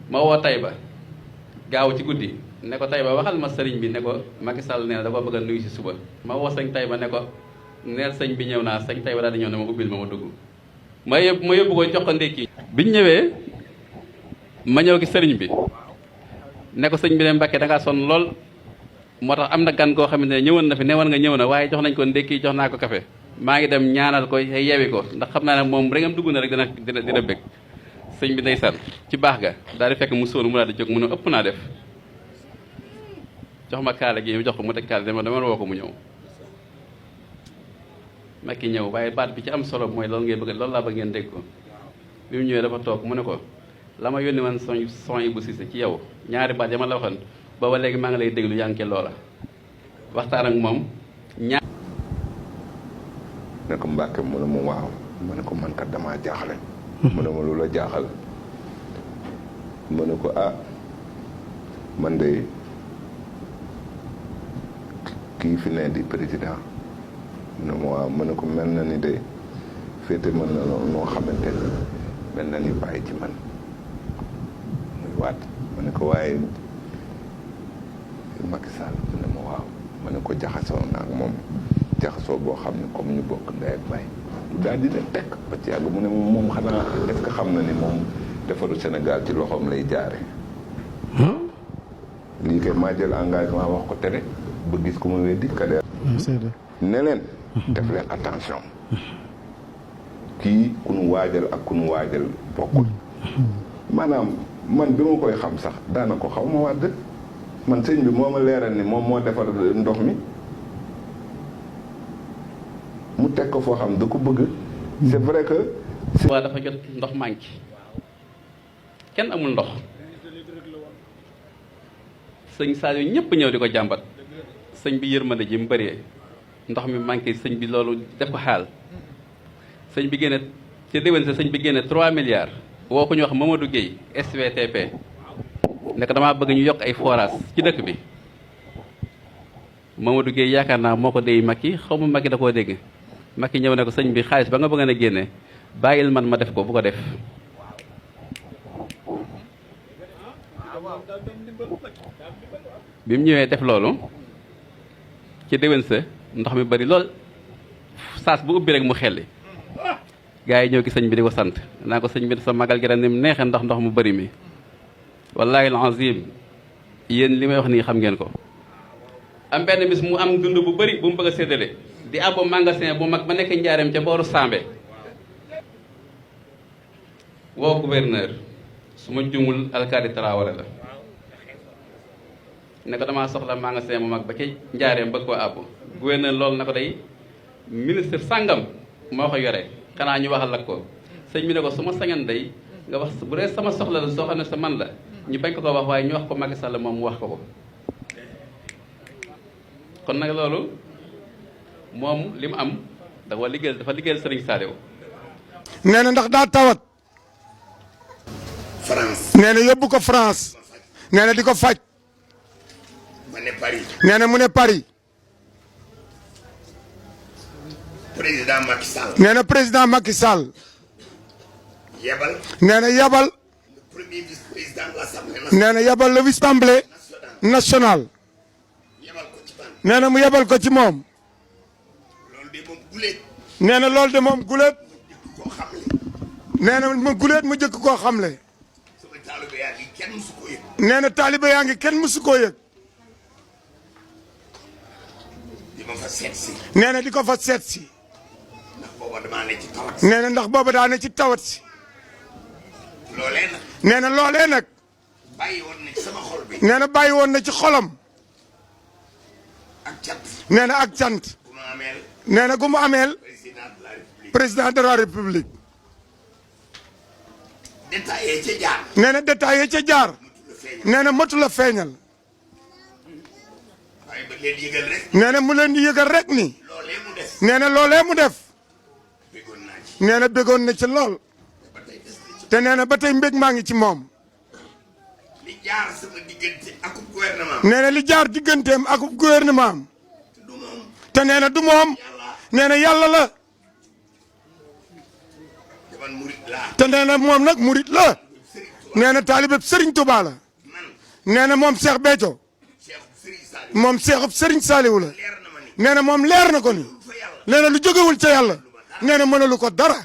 ma woo Taïba gaaw ci guddi ne ko Taïba waxal ma sëriñ bi ne ko Macky Sall nee na da ko bëgg a nuyu si suba ma woo sëñ Taïba ne ko neel sëñ bi ñëw naa sëñ Taïba daal di ñëw ne ma ubbil ma dugg ma yóbbu ko jox ko ndékki biñ ñëwee ma ñëw gi sëriñ bi ne ko sëñ bi ne Mbàkke da ngaa sonn lool moo tax am na gan koo xamante ne ñëwoon na fi newoon nga ñëw na waaye jox nañ ko ndékki jox naa ko café maa ngi dem ñaanal ko yewi ko ndax xam naa ne moom rek am dugg na rek dina bëgg sëñ bi ndeysaan ci baax ga daal di fekk mu sóonu mu daal di jóg mu ne ëpp naa def jox ma kaala gi jox ko mu teg kaala dama woo ko mu ñëw Macky ñëw waaye baat bi ci am solo mooy loolu ngay bëgg loolu laa bëgg ngeen dégg ko bi mu ñëwee dafa toog mu ne ko la ma yónni woon son yi bu Cissé ci yow ñaari baat yama la waxoon booba léegi maa ngi lay déglu yaa ngi ci loola waxtaan ak moom ñaar ne ko Mbàkke mu ne ma waaw ma ne ko man kat damaa jaaxle mu ne ma lu la jaaxal ma ne ko ah man de kii fi ne di président mu ne ma waaw ma ne ko mel na ni de féete mën na noo xamante ni mel na ni bàyyi ci man muy waat ma ne ko waaye Macky Sall mu ne ma waaw ma ne ko jaxasoo naa ak moom jaxasoo boo xam ne comme ñu bokk ndey ak baay daal di ne tekk ba ci yàgg mu ne moom xanaa est-ce que xam na ni moom defaru Sénégal ci loxoom lay jaare lii kay maa jël engagement wax ko tere ba gis ku ma weddi Kader ne leen def leen attention kii ku nu waajal ak ku nu waajal bokkul maanaam man bi ma koy xam sax daana ko xaw ma wàdd man sëñ bi moo ma leeral ni moom moo defar ndox mi mu teg ko foo xam da ko bëgg c'est vrai que waa dafa jot ndox manqué kenn amul ndox sëñ Saliou ñëpp ñëw di ko jàmbat sëñ bi yërmande ji mu bëree ndox mi manqué sëñ bi loolu def ko xaal sëñ bi génne ci déwén sa sëñ bi génne 3 milliards woo ko ñu wax Mamadou Guèye SVTP nekk damaa bëgg ñu yokk ay forage ci dëkk bi Mamadou Guèye yaakaar naa moo ko déy Macky xaw ma Macky da koo dégg Macky ñëw ne ko sëñ bi xaalis ba nga bëgg a génne bàyyil man ma def ko bu ko def bi mu ñëwee def loolu ci déwén sa ndox mi bari lool saas bu ubbi rek mu xelli gars yi ñëw ki sëñ bi di ko sant naa ko sëñ bi sa magal gi ren ni mu neexee ndax ndox mu bari mi wallaahi alazim yéen li may wax nii xam ngeen ko am benn bis mu am dund bu bari bu mu bëgg a séddale di abbo magasin bu mag ba nekk njaareem ca booru Sambe woo gouverneur su ma jumul alkaati Traoré la ne ko damaa soxla magasin bu mag ba ci njaareem bëgg koo abbo gouverneur loolu na ko day ministre sàngam moo ko yore xanaa ñu waxal ak ko sëñ bi ne ko su ma sañoon day nga wax bu dee sama soxla la soo xam ne sa man la ñu bañ ko wax waaye ñu wax ko Macky Sall moom mu wax ko ko kon nag loolu moom li mu am dafa liggéeyal Serigne Saliou. nee na ndax daa tawat. France. nee na yóbbu ko France. nee na di ko faj. ma ne Paris. nee na mu ne Paris. président Macky Sall. nee na président Macky Sall. yebal. nee na yebal. le premier vice-président de l'Assemblée nationale. nee na yebal le vice-assemblée nationale. yebal ko ci man. nee na mu yebal ko ci moom. loolu de moom guleet. nee na loolu de moom guleet. koo xamle. nee na mu guleet mu jëkk koo xamle. sama taalibe yaa ngi kenn musu koo yëg. nee na taalibe yaa ngi kenn musu koo yëg. di ma fa seet si. nee na di ko fa seet si. ndax booba damaa ne ci tawat. nee na ndax booba daa ne ci tawat si. loolee nag. nee na loolee nag. bàyyi woon na ci sama xol bi. nee na bàyyi woon na ci xolam. ak cant. nee na ak cant. bu ma ameel. nee na gu mu ameel. président de la république. président de la république. détaillé ca jaar. nee na détaillé ca jaar. nee na matu la feeñal. waaye ba leen yëgal rek. nee na mu leen di yëgal rek ni. loolee mu def. nee na loolee mu def. bëggoon naa ci. nee na bëggoon na ci lool. ba tey des na ci. te nee na ba tey mbég maa ngi ci moom. li jaar sama diggante akub gouvernement. nee na li jaar digganteem ak gouvernement am. te du moom. te nee na du moom. nee na yàlla la. te man murit laa. te nee na moom nag murit la. nee na taalibeb Serigne Touba la. man nee na moom Cheikh Béthio. Cheikh Serigne Saliou moom Cheikhub Serigne Saliou la. leer na ma ni nee na moom leer na ko ni. fa yàlla nee na lu jógewul ca yàlla. nee na mënalu ko dara.